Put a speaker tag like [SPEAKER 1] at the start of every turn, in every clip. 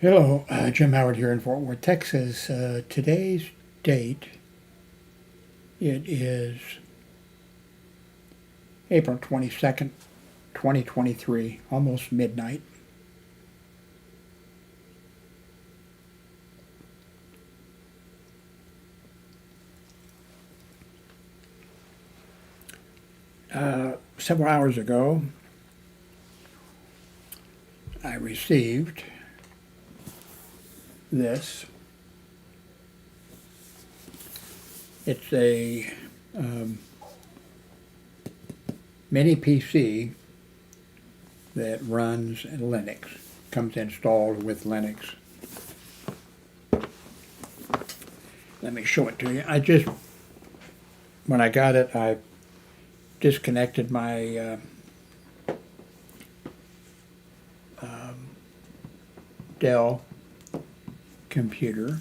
[SPEAKER 1] Hello, Jim Howard here in Fort Worth, Texas. Today's date, it is April 22nd, 2023, almost midnight. Several hours ago, I received this. It's a mini PC that runs Linux. Comes installed with Linux. Let me show it to you. When I got it, I disconnected my Dell computer,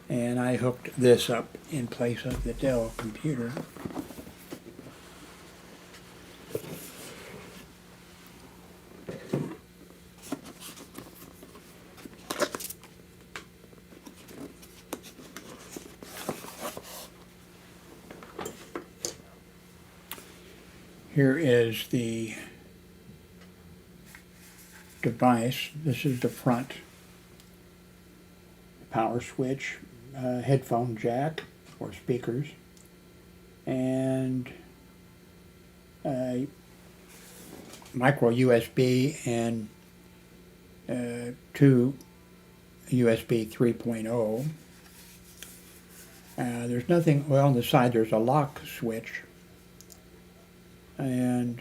[SPEAKER 1] and I hooked this up in place of the Dell computer. Here is the device. This is the front power switch, headphone jack or speakers, and micro USB and two USB 3.0. There's nothing, well, on the side there's a lock switch, and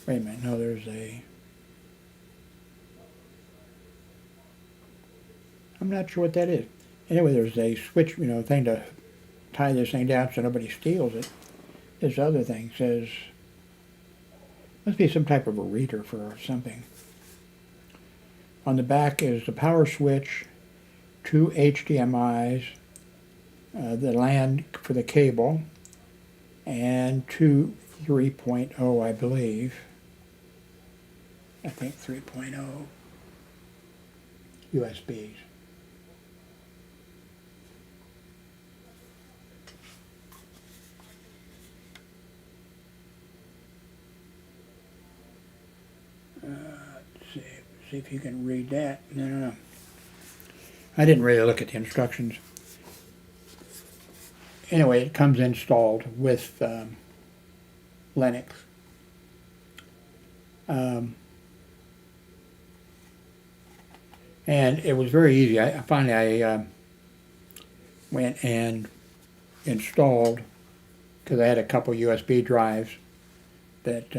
[SPEAKER 1] wait a minute, no, there's a, I'm not sure what that is. Anyway, there's a switch, thing to tie this thing down so nobody steals it. This other thing says, must be some type of a reader for something. On the back is the power switch, two HDMIs, the LAN for the cable, and two 3.0, I believe. I think 3.0 USBs. Let's see if you can read that. No. I didn't really look at the instructions. Anyway, it comes installed with Linux. And it was very easy. Finally I went and installed, because I had a couple USB drives that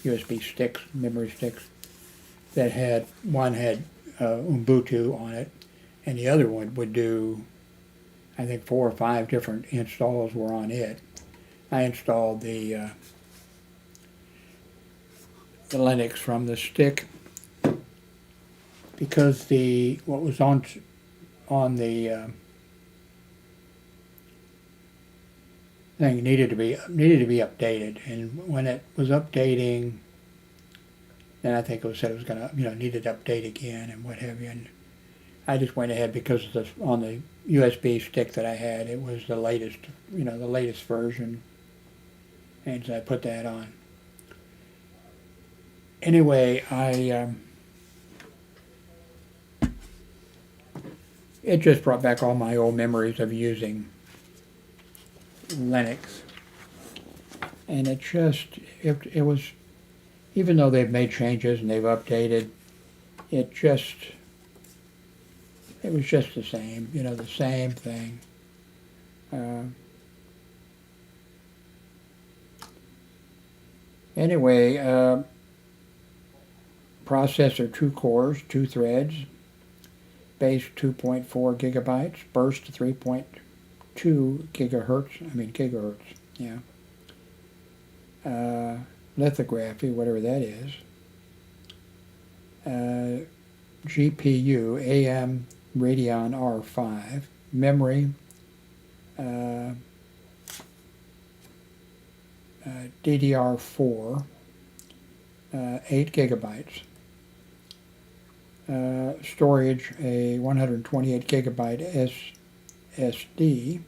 [SPEAKER 1] USB sticks, memory sticks, that had, one had Ubuntu on it, and the other one would do, I think 4 or 5 different installs were on it. I installed the Linux from the stick because what was on the thing needed to be updated, and when it was updating, then I think it said it was going to, needed to update again and what have you. And I just went ahead because on the USB stick that I had, it was the latest, the latest version, and so I put that on. Anyway, it just brought back all my old memories of using Linux, and it was, even though they've made changes and they've updated, it was just the same, the same thing. Anyway, processor 2 cores, 2 threads, base 2.4 gigabytes, burst 3.2 gigahertz, yeah. Lithography, whatever that is. GPU, AM Radeon R5, memory, DDR4, 8 gigabytes. storage, a 128 gigabyte SSD.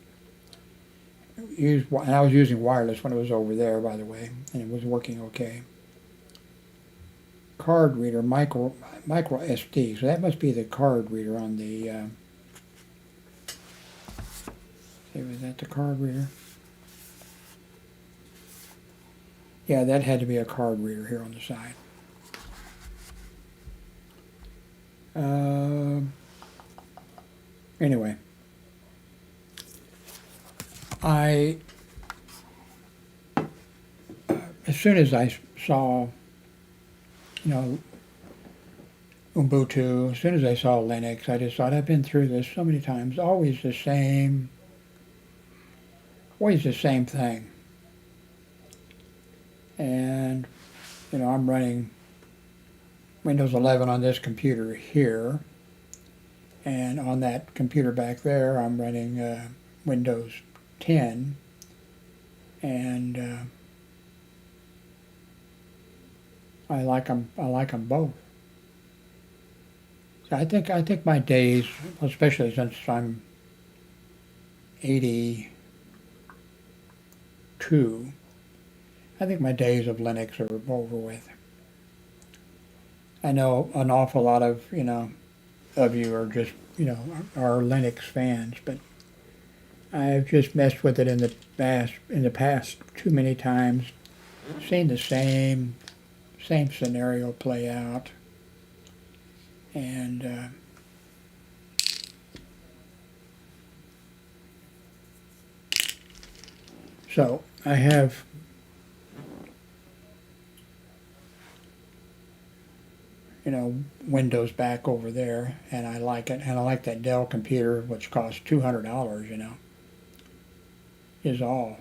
[SPEAKER 1] And I was using wireless when it was over there, by the way, and it was working okay. Card reader, micro SD, so that must be the card reader on the, was that the card reader? Yeah, that had to be a card reader here on the side. Anyway, as soon as I saw, Ubuntu, as soon as I saw Linux, I just thought, I've been through this so many times, always the same thing. And, I'm running Windows 11 on this computer here, and on that computer back there, I'm running Windows 10, and I like them both. So I think my days, especially since I'm 82, I think my days of Linux are over with. I know an awful lot of of you are just are Linux fans, but I've just messed with it in the past too many times, seen the same scenario play out, and so I have Windows back over there, and I like it, and I like that Dell computer, which costs $200, is all.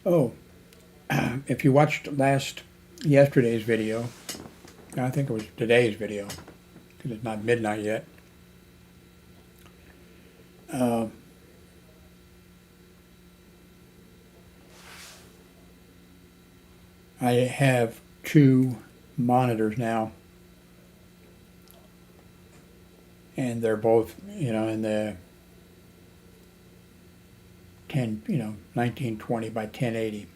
[SPEAKER 1] Oh, if you watched yesterday's video, I think it was today's video, because it's not midnight yet. I have two monitors now, and they're both, in the 1920 by 1080.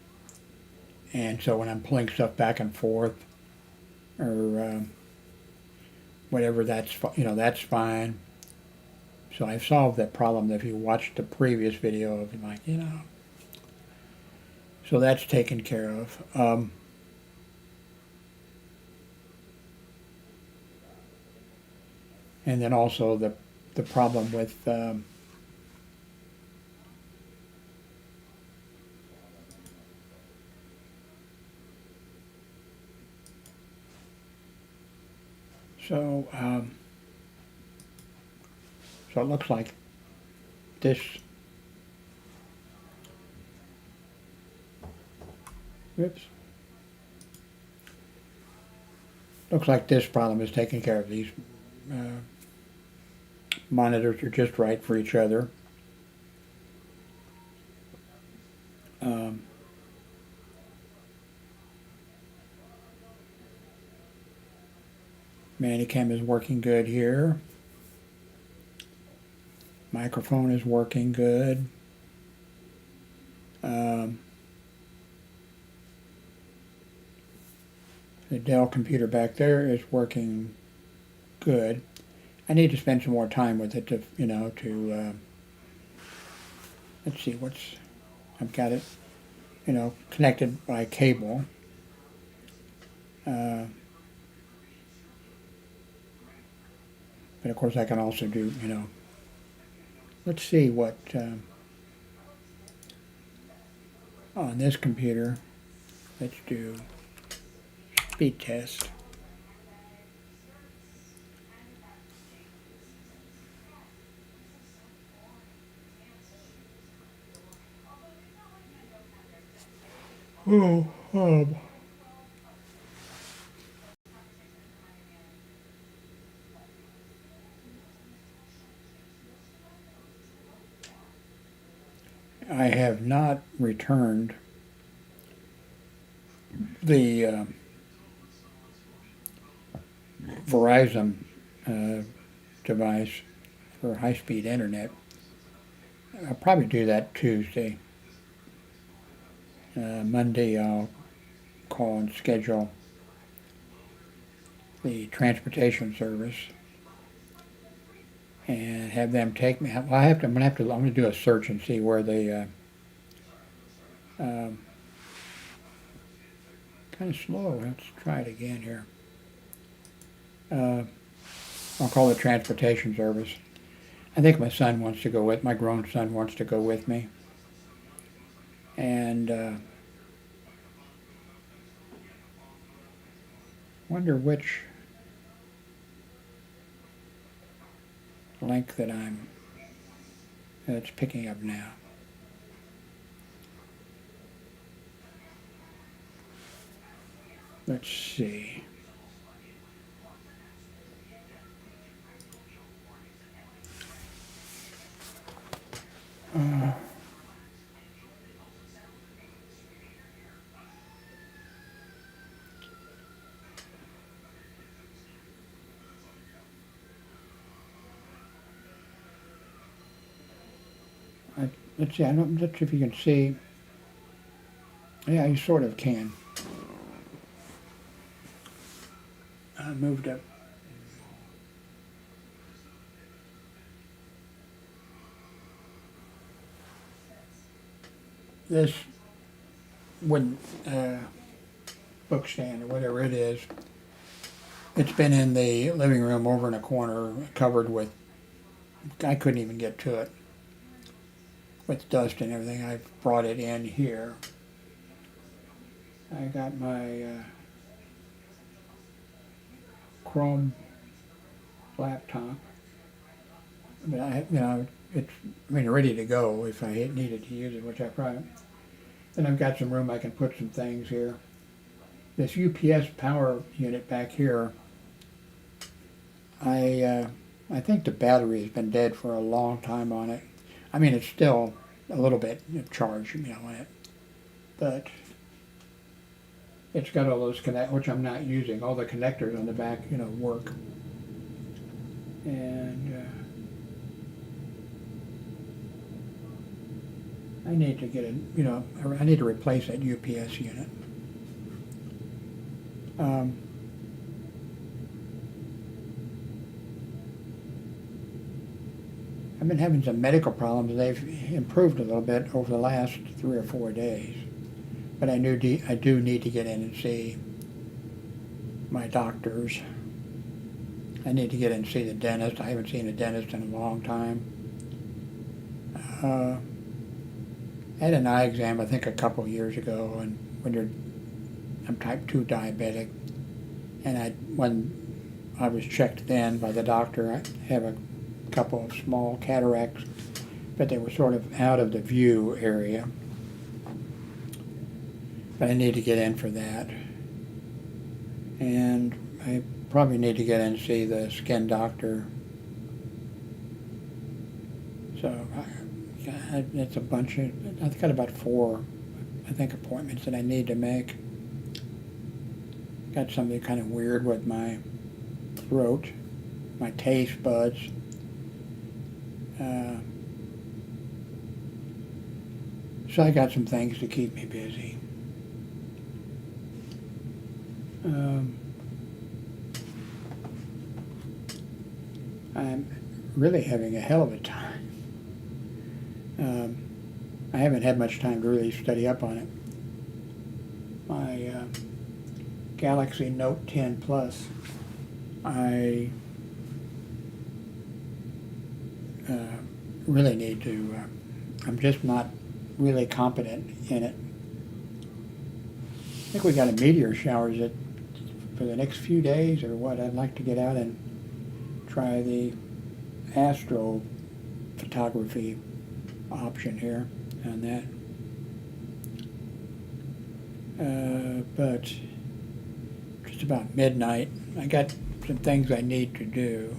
[SPEAKER 1] And so when I'm pulling stuff back and forth, or whatever, that's fine. So I've solved that problem. If you watched the previous video of so that's taken care of. And then also the problem with so it looks like this. Oops. Looks like this problem is taken care of. These monitors are just right for each other. Manicam is working good here. Microphone is working good. The Dell computer back there is working good. I need to spend some more time with it to, let's see, I've got it, connected by cable. But of course I can also do, let's see what, on this computer, let's do speed test. I have not returned the Verizon device for high-speed internet. I'll probably do that Tuesday. Monday I'll call and schedule the transportation service and have them take me. Well, I'm gonna do a search and see where they. Kind of slow. Let's try it again here. I'll call the transportation service. I think my son wants to go with, my grown son wants to go with me. And wonder which link that it's picking up now. Let's see. Let's see, I'm not sure if you can see. Yeah, you sort of can. I moved up. This wooden book stand or whatever it is, it's been in the living room over in a corner covered with, I couldn't even get to it, with dust and everything. I brought it in here. I got my Chrome laptop, but it's ready to go if I needed to use it, which I probably. Then I've got some room I can put some things here. This UPS power unit back here, I think the battery has been dead for a long time on it. I mean, it's still a little bit charged, on it, but it's got all those which I'm not using. All the connectors on the back, work. And I need to get I need to replace that UPS unit. I've been having some medical problems. They've improved a little bit over the last 3 or 4 days. But I do need to get in and see my doctors. I need to get in and see the dentist. I haven't seen a dentist in a long time. I had an eye exam, I think, a couple years ago, and I'm type 2 diabetic, and when I was checked then by the doctor, I have a couple of small cataracts, but they were sort of out of the view area. But I need to get in for that. And I probably need to get in and see the skin doctor. So it's a bunch of, I've got about 4, appointments that I need to make. Got something kind of weird with my throat, my taste buds. So I got some things to keep me busy. I'm really having a hell of a time. I haven't had much time to really study up on it. My Galaxy Note 10 Plus, I really need to, I'm just not really competent in it. I think we got a meteor shower for the next few days or what. I'd like to get out and try the astro photography option here on that. But just about midnight, I got some things I need to do.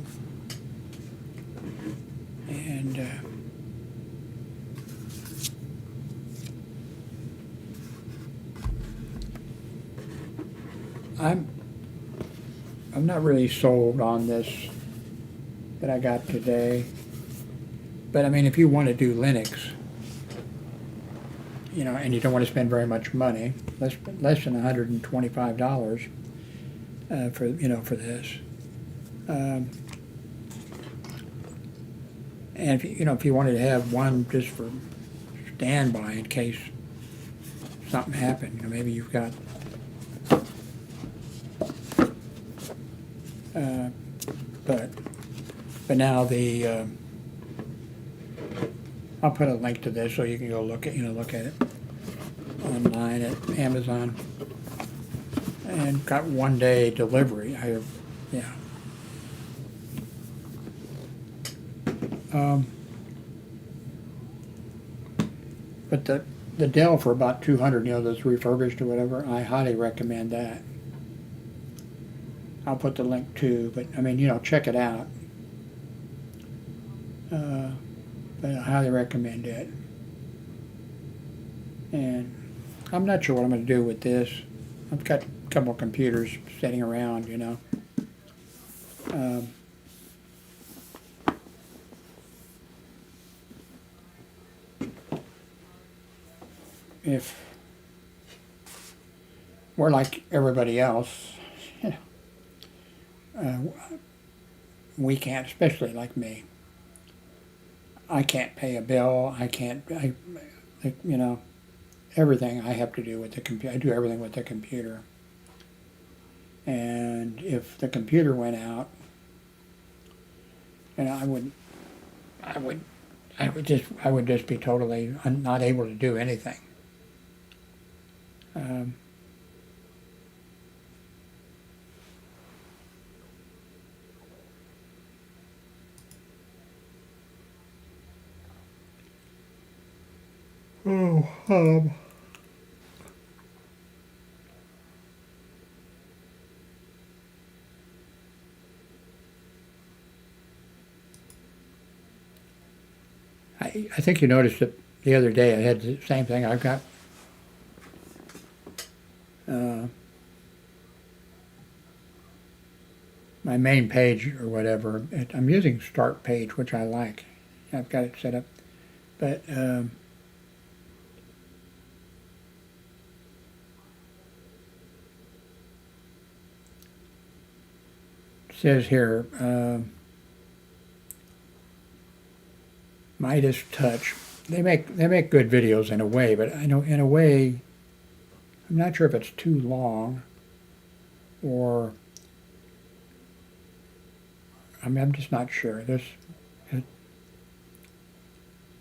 [SPEAKER 1] And I'm not really sold on this that I got today. But I mean, if you want to do Linux, you know, and you don't want to spend very much money, less than $125 for, you know, for this. And if you know, if you wanted to have one just for standby in case something happened, you know, maybe you've got but now the I'll put a link to this so you can go look at it online at Amazon, and got 1-day delivery. Yeah. But the Dell for about 200, you know, that's refurbished or whatever, I highly recommend that. I'll put the link too, but I mean, you know, check it out. But I highly recommend it. And I'm not sure what I'm going to do with this. I've got a couple of computers sitting around, you know. If we're like everybody else, you know, we can't, especially like me. I can't pay a bill. You know, everything I have to do with the computer. I do everything with the computer. And if the computer went out, and I would just be totally not able to do anything. I think you noticed that the other day I had the same thing. I've got my main page or whatever. I'm using Start Page, which I like. I've got it set up, but it says here Midas Touch. They make good videos in a way, but I know in a way I'm not sure if it's too long or I'm just not sure. This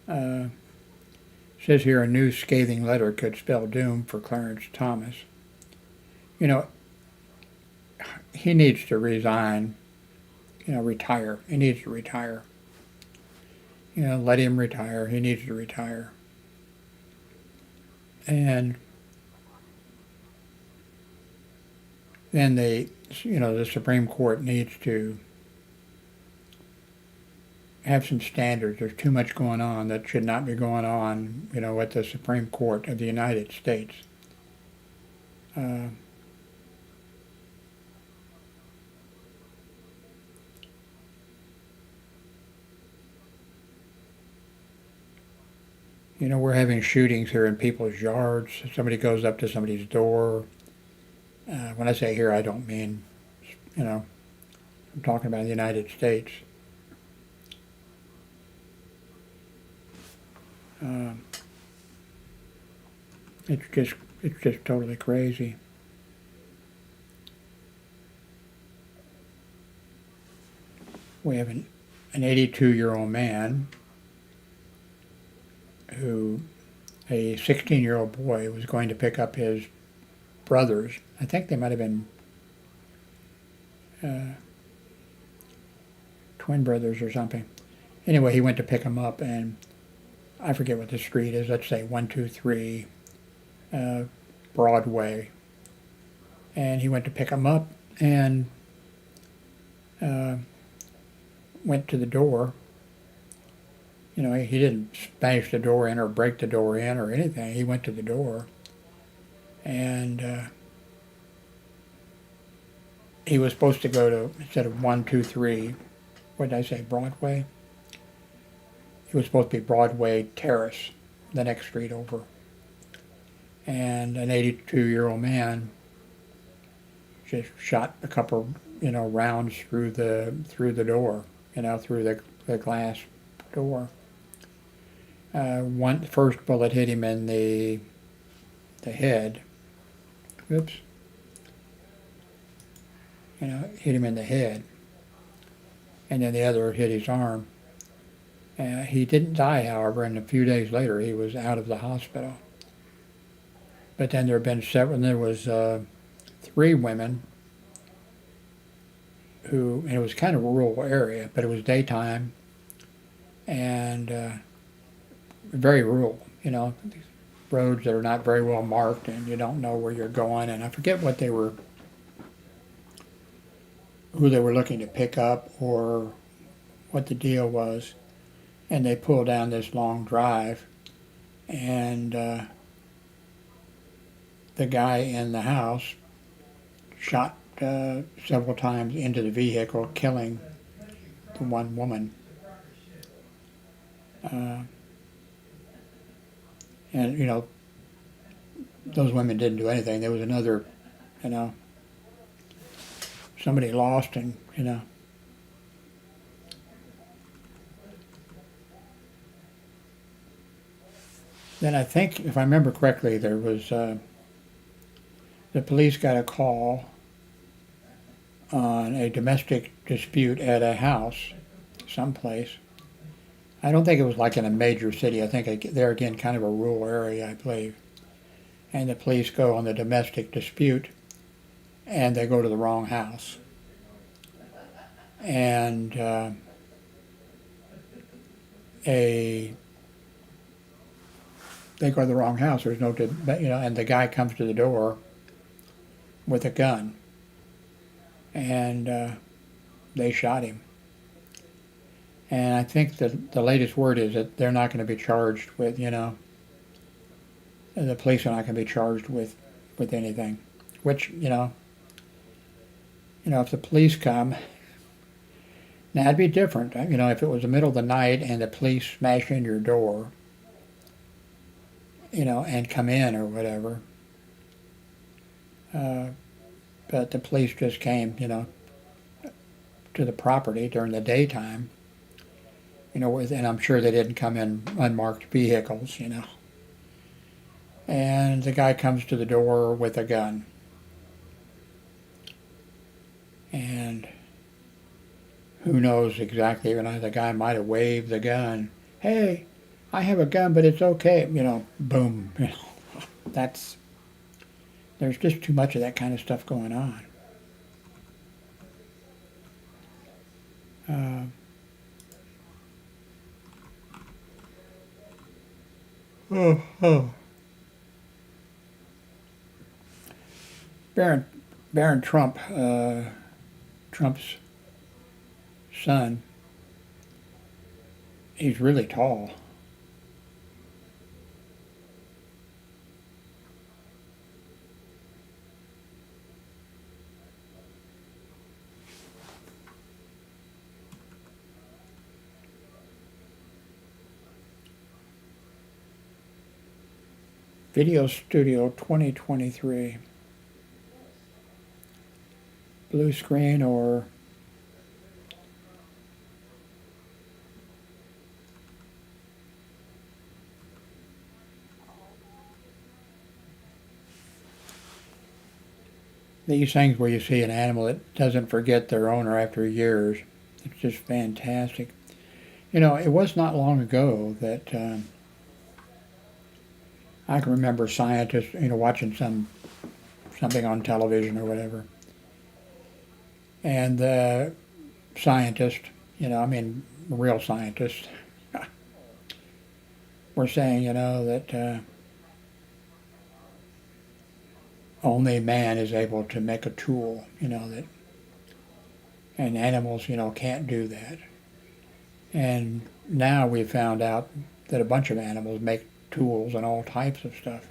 [SPEAKER 1] says here a new scathing letter could spell doom for Clarence Thomas. You know, he needs to resign. You know, retire. He needs to retire. You know, let him retire. He needs to retire. And then the Supreme Court needs to have some standards. There's too much going on that should not be going on, you know, at the Supreme Court of the United States. You know, we're having shootings here in people's yards. Somebody goes up to somebody's door. When I say here, I don't mean, you know, I'm talking about the United States. It's just totally crazy. We have an 82-year-old man who, a 16-year-old boy, was going to pick up his brothers. I think they might have been twin brothers or something. Anyway, he went to pick them up, and I forget what the street is. Let's say 123 Broadway. And he went to pick them up and went to the door. You know, he didn't smash the door in or break the door in or anything. He went to the door, and he was supposed to go to, instead of 123, what did I say, Broadway? He was supposed to be Broadway Terrace, the next street over. And an 82-year-old man just shot a couple, rounds through the door, through the glass door. One first bullet hit him in the head. Oops. Hit him in the head, and then the other hit his arm. He didn't die, however, and a few days later he was out of the hospital. But then there have been several, and there was 3 women who, and it was kind of a rural area, but it was daytime, and very rural, roads that are not very well marked, and you don't know where you're going, and I forget what who they were looking to pick up or what the deal was. And they pulled down this long drive, and the guy in the house shot several times into the vehicle, killing the one woman. And, those women didn't do anything. There was another, somebody lost, and, Then I think, if I remember correctly, there was, the police got a call on a domestic dispute at a house someplace. I don't think it was like in a major city. I think they're, again, kind of a rural area, I believe. And the police go on the domestic dispute, and they go to the wrong house. And they go to the wrong house. There's no, and the guy comes to the door with a gun, and they shot him. And I think that the latest word is that they're not going to be charged with, the police are not going to be charged with anything. Which, if the police come, now it'd be different. If it was the middle of the night and the police smash in your door, and come in or whatever. But the police just came, to the property during the daytime, and I'm sure they didn't come in unmarked vehicles, And the guy comes to the door with a gun. And who knows exactly, the guy might have waved the gun. Hey, I have a gun, but it's okay. Boom. There's just too much of that kind of stuff going on. Barron Trump, Trump's son, he's really tall. Video Studio 2023. Blue screen or these things where you see an animal that doesn't forget their owner after years. It's just fantastic. It was not long ago that I can remember scientists, watching something on television or whatever. And the scientist, real scientists, were saying, that only man is able to make a tool, and animals, can't do that. And now we've found out that a bunch of animals make tools and all types of stuff.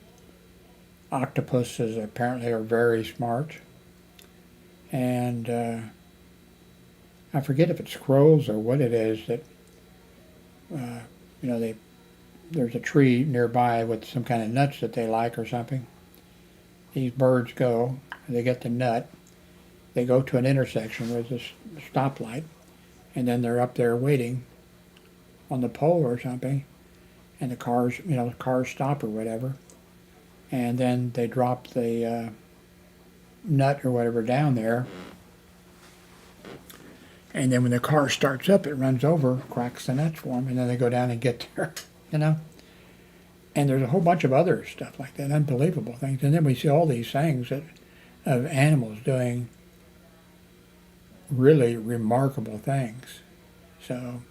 [SPEAKER 1] Octopuses apparently are very smart, and I forget if it's squirrels or what it is that, you know, there's a tree nearby with some kind of nuts that they like or something. These birds go, they get the nut, they go to an intersection with a stoplight, and then they're up there waiting on the pole or something, and the cars stop or whatever, and then they drop the nut or whatever down there, and then when the car starts up, it runs over, cracks the nuts for them, and then they go down and get there, you know. And there's a whole bunch of other stuff like that, unbelievable things. And then we see all these things of animals doing really remarkable things. So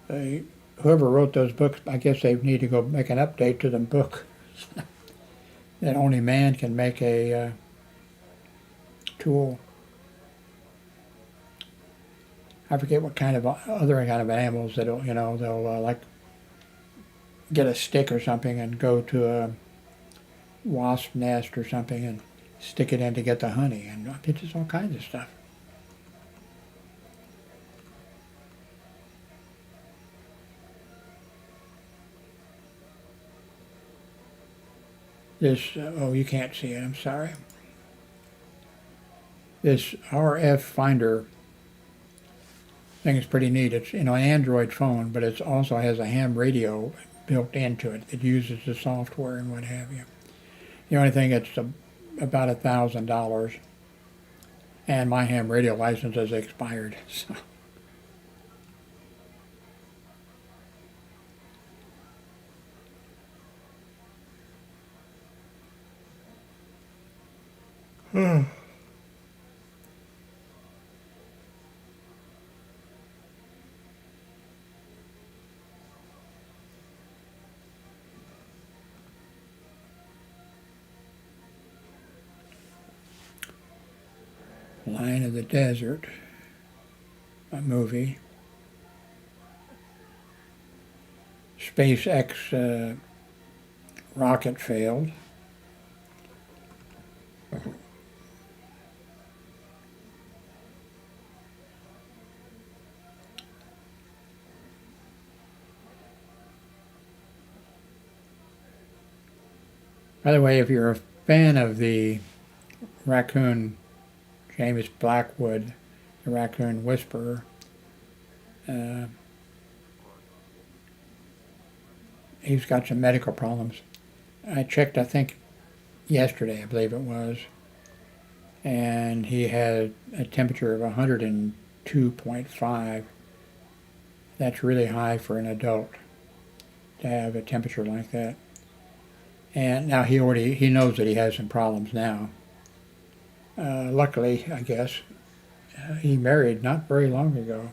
[SPEAKER 1] whoever wrote those books, I guess they need to go make an update to the book that only man can make a tool. I forget what kind of other kind of animals that they'll like get a stick or something and go to a wasp nest or something and stick it in to get the honey, and it's just all kinds of stuff. This, oh, you can't see it, I'm sorry. This RF finder thing is pretty neat. It's, an Android phone, but it also has a ham radio built into it. It uses the software and what have you. The only thing, it's about $1,000, and my ham radio license has expired. So. Lion of the Desert, a movie. SpaceX rocket failed. By the way, if you're a fan of the raccoon James Blackwood, the Raccoon Whisperer, he's got some medical problems. I checked, I think, yesterday, I believe it was, and he had a temperature of 102.5. That's really high for an adult to have a temperature like that. And now he knows that he has some problems now. Luckily, I guess, he married not very long ago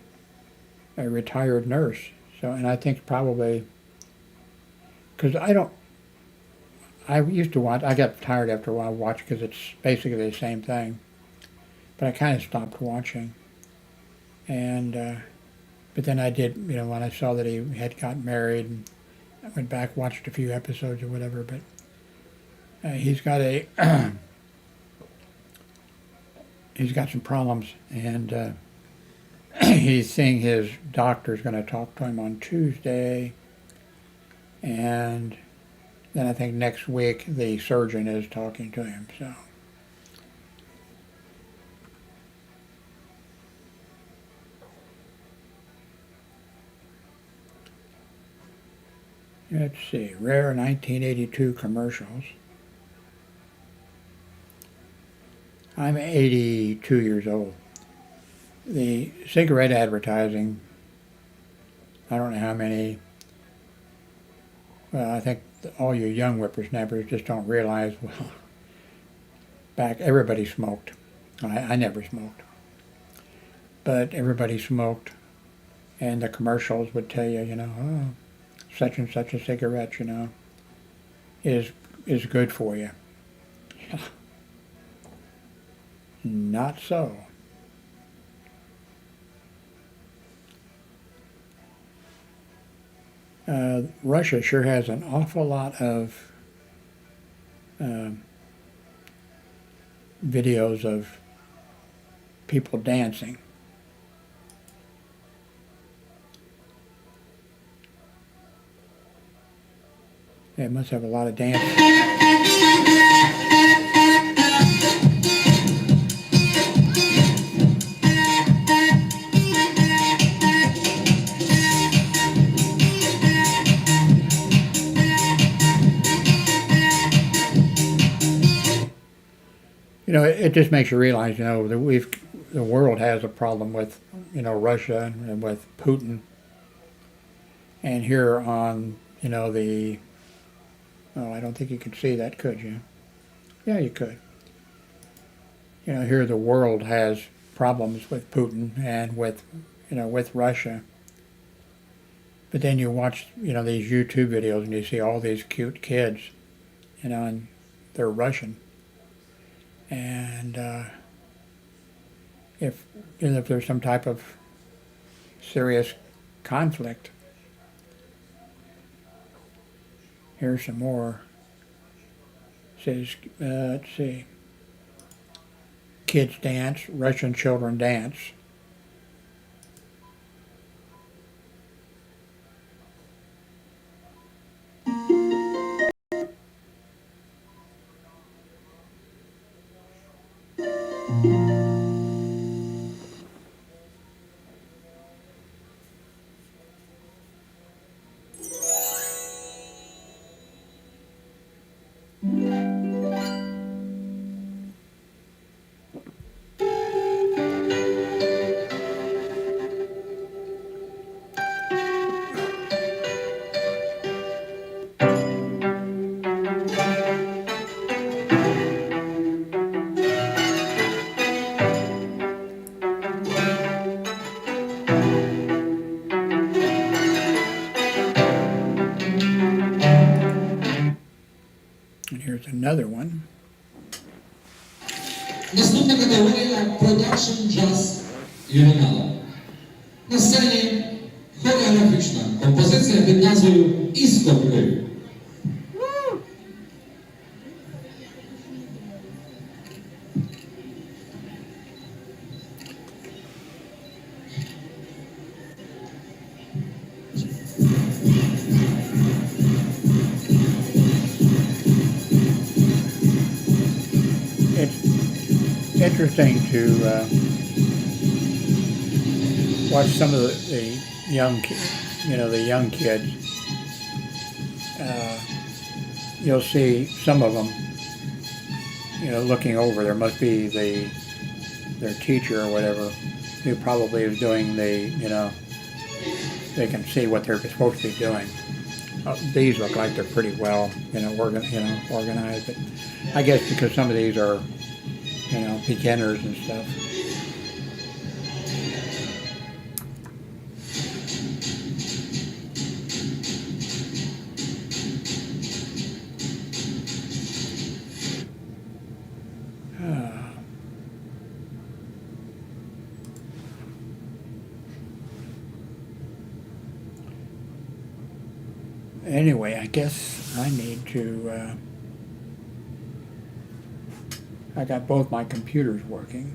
[SPEAKER 1] a retired nurse. So, and I think probably, because I used to watch, I got tired after a while watching because it's basically the same thing. But I kind of stopped watching. And, but then I did, when I saw that he had got married, and I went back, watched a few episodes or whatever, but he's got he's got some problems, and he's seeing his doctor's going to talk to him on Tuesday, and then I think next week the surgeon is talking to him. So let's see, rare 1982 commercials. I'm 82 years old. The cigarette advertising, I don't know how many, well, I think all you young whippersnappers just don't realize, well, back, everybody smoked. I never smoked. But everybody smoked, and the commercials would tell you, oh, such and such a cigarette, is good for you. Not so. Russia sure has an awful lot of videos of people dancing. They must have a lot of dancing. You know, it just makes you realize, you know, that the world has a problem with, you know, Russia and with Putin. And here on, you know, I don't think you could see that, could you? Yeah, you could. You know, here the world has problems with Putin and with, you know, with Russia. But then you watch, you know, these YouTube videos and you see all these cute kids, you know, and they're Russian. And if there's some type of serious conflict, here's some more. It says, let's see, kids dance, Russian children dance. And here's another one.
[SPEAKER 2] Наступна категорія Production Jazz ювенал. На сцені хореографічна композиція під назвою «Іскорки».
[SPEAKER 1] It's interesting to watch some of the young kids. You'll see some of them, you know, looking over. There must be their teacher or whatever, who probably is doing you know, they can see what they're supposed to be doing. These look like they're pretty well, you know, organized. But I guess because some of these are, you know, beginners and stuff. Anyway, I guess I need to, I got both my computers working.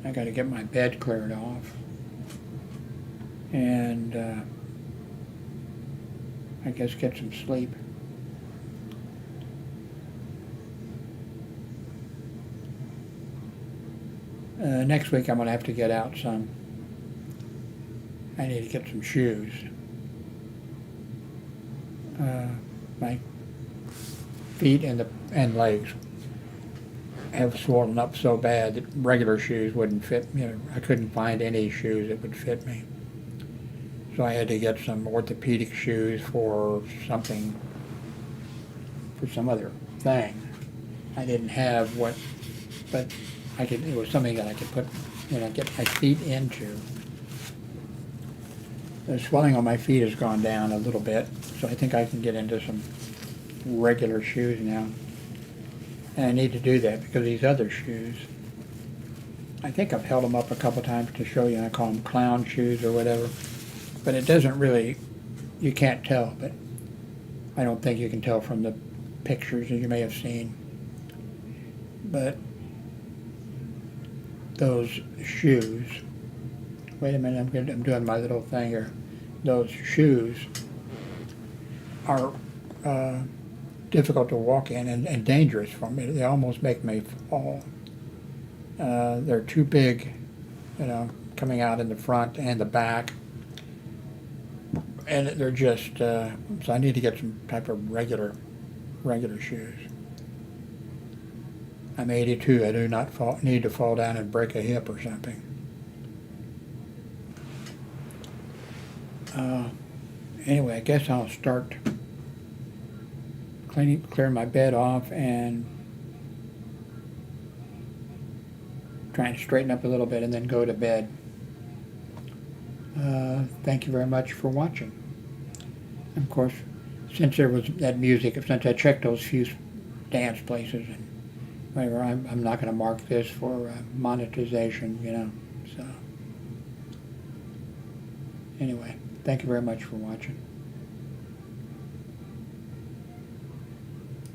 [SPEAKER 1] I got to get my bed cleared off. And I guess get some sleep. Next week I'm going to have to get out some. I need to get some shoes. My feet and legs have swollen up so bad that regular shoes wouldn't fit me. I couldn't find any shoes that would fit me. So I had to get some orthopedic shoes for something, for some other thing. I didn't have but it was something that I could put, you know, get my feet into. The swelling on my feet has gone down a little bit, so I think I can get into some regular shoes now. And I need to do that because these other shoes, I think I've held them up a couple times to show you. I call them clown shoes or whatever. But it doesn't really, you can't tell, but I don't think you can tell from the pictures that you may have seen. But those shoes, wait a minute, I'm doing my little thing here. Those shoes are difficult to walk in and dangerous for me. They almost make me fall. They're too big, you know, coming out in the front and the back. And they're just, so I need to get some type of regular shoes. I'm 82. I do not need to fall down and break a hip or something. Anyway, I guess I'll start clearing my bed off and trying to straighten up a little bit and then go to bed. Thank you very much for watching. And of course, since there was that music, since I checked those few dance places and whatever, I'm not going to mark this for monetization, you know. So anyway, thank you very much for watching.